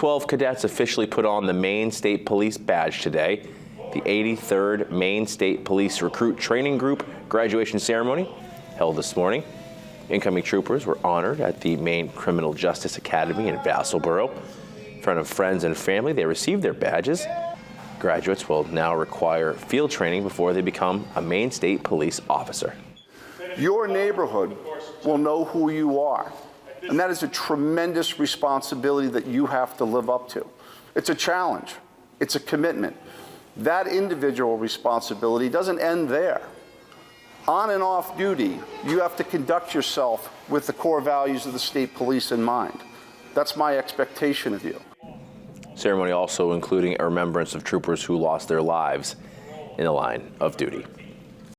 12 cadets officially put on the Maine State Police badge today. The 83rd Maine State Police Recruit Training Group graduation ceremony held this morning. Incoming troopers were honored at the Maine Criminal Justice Academy in Vassalboro. In front of friends and family, they received their badges. Graduates will now require field training before they become a Maine State Police officer. Your neighborhood will know who you are, and that is a tremendous responsibility that you have to live up to. It's a challenge. It's a commitment. That individual responsibility doesn't end there. On and off duty, you have to conduct yourself with the core values of the state police in mind. That's my expectation of you. Ceremony also including a remembrance of troopers who lost their lives in the line of duty.